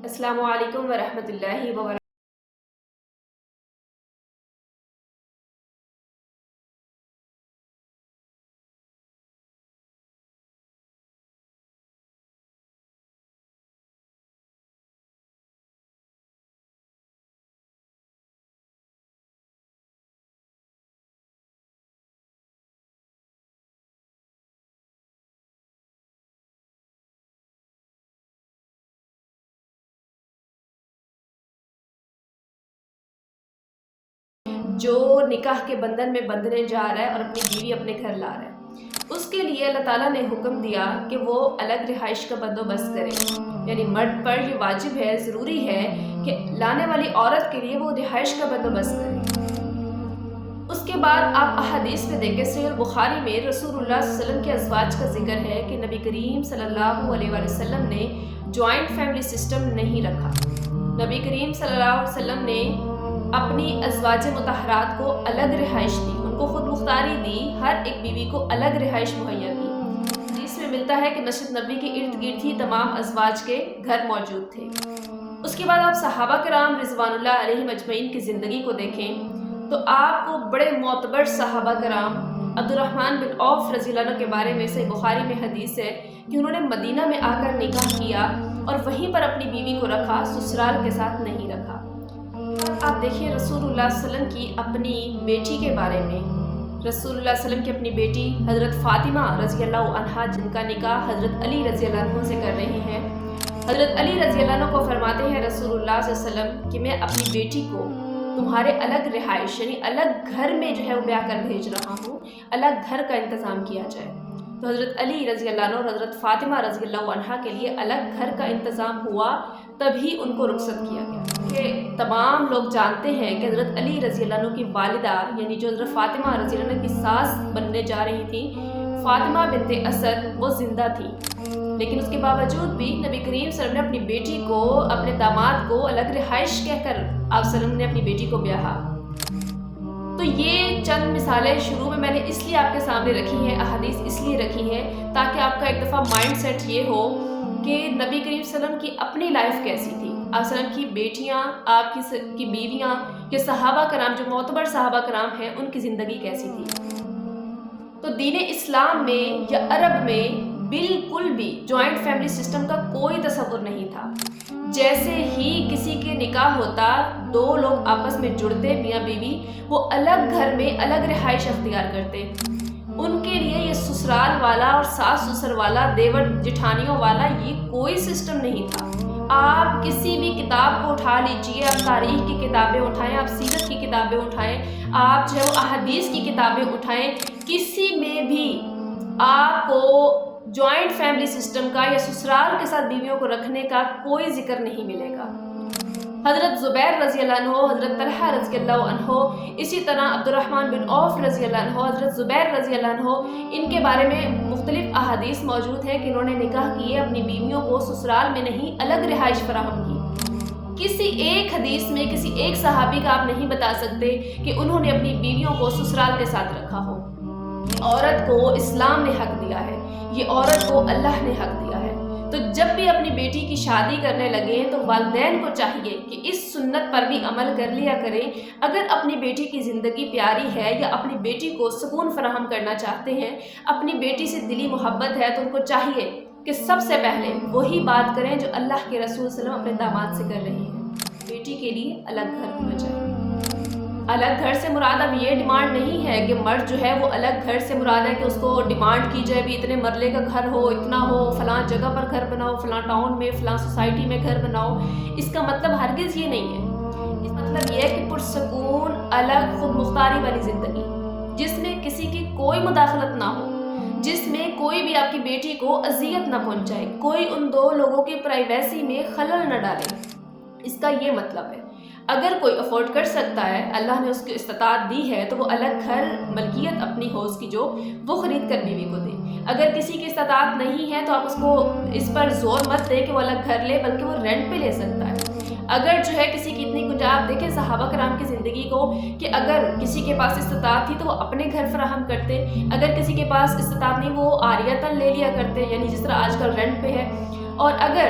السلام علیکم ورحمۃ اللہ وبرکاتہ۔ جو نکاح کے بندھن میں بندھنے جا رہا ہے اور اپنی بیوی اپنے گھر لا رہا ہے، اس کے لیے اللہ تعالیٰ نے حکم دیا کہ وہ الگ رہائش کا بندوبست کرے۔ یعنی مرد پر یہ واجب ہے، ضروری ہے کہ لانے والی عورت کے لیے وہ رہائش کا بندوبست کرے۔ اس کے بعد آپ احادیث میں دیکھیں، صحیح البخاری میں رسول اللہ صلی اللہ علیہ وسلم کے ازواج کا ذکر ہے کہ نبی کریم صلی اللہ علیہ وآلہ وسلم نے جوائنٹ فیملی سسٹم نہیں رکھا۔ نبی کریم صلی اللہ علیہ وسلم نے اپنی ازواج مطہرات کو الگ رہائش دی، ان کو خود مختاری دی، ہر ایک بیوی کو الگ رہائش مہیا کی۔ حدیث میں ملتا ہے کہ مسجد نبی کے ارد گرد ہی تمام ازواج کے گھر موجود تھے۔ اس کے بعد آپ صحابہ کرام رضوان اللہ علیہم اجمعین کی زندگی کو دیکھیں تو آپ کو بڑے معتبر صحابہ کرام عبد الرحمن بن عوف رضی اللہ عنہ کے بارے میں صحیح بخاری میں حدیث ہے کہ انہوں نے مدینہ میں آ کر نکاح کیا اور وہیں پر اپنی بیوی کو رکھا، سسرال کے ساتھ نہیں رکھا۔ آپ دیکھیں رسول اللہ صلی اللہ علیہ وسلم کی اپنی بیٹی کے بارے میں، رسول اللہ صلی اللہ علیہ وسلم کی اپنی بیٹی حضرت فاطمہ رضی اللہ عنہا، جن کا نکاح حضرت علی رضی اللہ عنہ سے کر رہے ہیں۔ حضرت علی رضی اللہ عنہ کو فرماتے ہیں رسول اللہ صلی اللہ علیہ وسلم کہ میں اپنی بیٹی کو تمہارے الگ رہائش یعنی الگ گھر میں جو ہے وہ بیاہ کر بھیج رہا ہوں، الگ گھر کا انتظام کیا جائے۔ تو حضرت علی رضی اللہ عنہ اور حضرت فاطمہ رضی اللہ عنہا کے لیے الگ گھر کا انتظام ہوا، تبھی ان کو رخصت کیا گیا۔ کہ تمام لوگ جانتے ہیں کہ حضرت علی رضی اللہ عنہ کی والدہ یعنی جو حضرت فاطمہ رضی اللہ عنہ کی ساس بننے جا رہی تھی، فاطمہ بنت اسد، وہ زندہ تھی، لیکن اس کے باوجود بھی نبی کریم صلی اللہ علیہ وسلم نے اپنی بیٹی کو، اپنے داماد کو الگ رہائش کہہ کر آپ صلی اللہ علیہ وسلم نے اپنی بیٹی کو بیاہا۔ تو یہ چند مثالیں شروع میں نے اس لیے آپ کے سامنے رکھی ہیں، احادیث اس لیے رکھی ہیں تاکہ آپ کا ایک دفعہ مائنڈ سیٹ یہ ہو کہ نبی کریم صلی اللہ علیہ وسلم کی اپنی لائف کیسی تھی، آپ صلی اللہ علیہ وسلم کی بیٹیاں، آپ کی بیویاں، جو صحابہ کرام، جو معتبر صحابہ کرام ہیں، ان کی زندگی کیسی تھی۔ تو دین اسلام میں یا عرب میں بالکل بھی جوائنٹ فیملی سسٹم کا کوئی تصور نہیں تھا۔ جیسے ہی کسی کے نکاح ہوتا، دو لوگ آپس میں جڑتے، میاں بیوی، وہ الگ گھر میں الگ رہائش اختیار کرتے۔ ان کے لیے یہ سسرال والا اور ساس سسر والا، دیور جٹھانیوں والا، یہ کوئی سسٹم نہیں تھا۔ آپ کسی بھی کتاب کو اٹھا لیجئے، آپ تاریخ کی کتابیں اٹھائیں، آپ سیرت کی کتابیں اٹھائیں، آپ جو ہے وہ احادیث کی کتابیں اٹھائیں، کسی میں بھی آپ کو جوائنٹ فیملی سسٹم کا یا سسرال کے ساتھ بیویوں کو رکھنے کا کوئی ذکر نہیں ملے گا۔ حضرت زبیر رضی اللہ عنہ، حضرت طلحہ رضی اللہ عنہ، اسی طرح عبد الرحمن بن عوف رضی اللہ عنہ، حضرت زبیر رضی اللہ عنہ، ان کے بارے میں مختلف احادیث موجود ہیں کہ انہوں نے نکاح کیے، اپنی بیویوں کو سسرال میں نہیں الگ رہائش فراہم کی۔ کسی ایک حدیث میں کسی ایک صحابی کا آپ نہیں بتا سکتے کہ انہوں نے اپنی بیویوں کو سسرال کے ساتھ رکھا ہو۔ عورت کو اسلام نے حق دیا ہے، یہ عورت کو اللہ نے حق دیا ہے۔ تو جب بھی اپنی بیٹی کی شادی کرنے لگے تو والدین کو چاہیے کہ اس سنت پر بھی عمل کر لیا کریں۔ اگر اپنی بیٹی کی زندگی پیاری ہے یا اپنی بیٹی کو سکون فراہم کرنا چاہتے ہیں، اپنی بیٹی سے دلی محبت ہے، تو ان کو چاہیے کہ سب سے پہلے وہی بات کریں جو اللہ کے رسول صلی اللہ علیہ وسلم اپنے داماد سے کر رہے ہیں۔ بیٹی کے لیے الگ گھر ہونا چاہیے۔ الگ گھر سے مراد اب یہ ڈیمانڈ نہیں ہے کہ مرد جو ہے وہ الگ گھر سے مراد ہے کہ اس کو ڈیمانڈ کی جائے بھی اتنے مرلے کا گھر ہو، اتنا ہو، فلاں جگہ پر گھر بناؤ، فلاں ٹاؤن میں، فلاں سوسائٹی میں گھر بناؤ۔ اس کا مطلب ہرگز یہ نہیں ہے۔ اس مطلب یہ ہے کہ پرسکون الگ خود مختاری والی زندگی، جس میں کسی کی کوئی مداخلت نہ ہو، جس میں کوئی بھی آپ کی بیٹی کو اذیت نہ پہنچائے، کوئی ان دو لوگوں کی پرائیویسی میں خلل نہ ڈالے۔ اس کا یہ مطلب ہے۔ اگر کوئی افورڈ کر سکتا ہے، اللہ نے اس کی استطاعت دی ہے، تو وہ الگ گھر ملکیت اپنی ہو اس کی جو وہ خرید کر بیوی کو دے۔ اگر کسی کی استطاعت نہیں ہے تو آپ اس کو اس پر زور مت دے کہ وہ الگ گھر لے، بلکہ وہ رینٹ پہ لے سکتا ہے۔ اگر جو ہے کسی کی اتنی گنجائش، آپ دیکھیں صحابہ کرام کی زندگی کو کہ اگر کسی کے پاس استطاعت تھی تو وہ اپنے گھر فراہم کرتے، اگر کسی کے پاس استطاعت نہیں وہ عاریتاً لے لیا کرتے، یعنی جس طرح آج کل رینٹ پہ ہے۔ اور اگر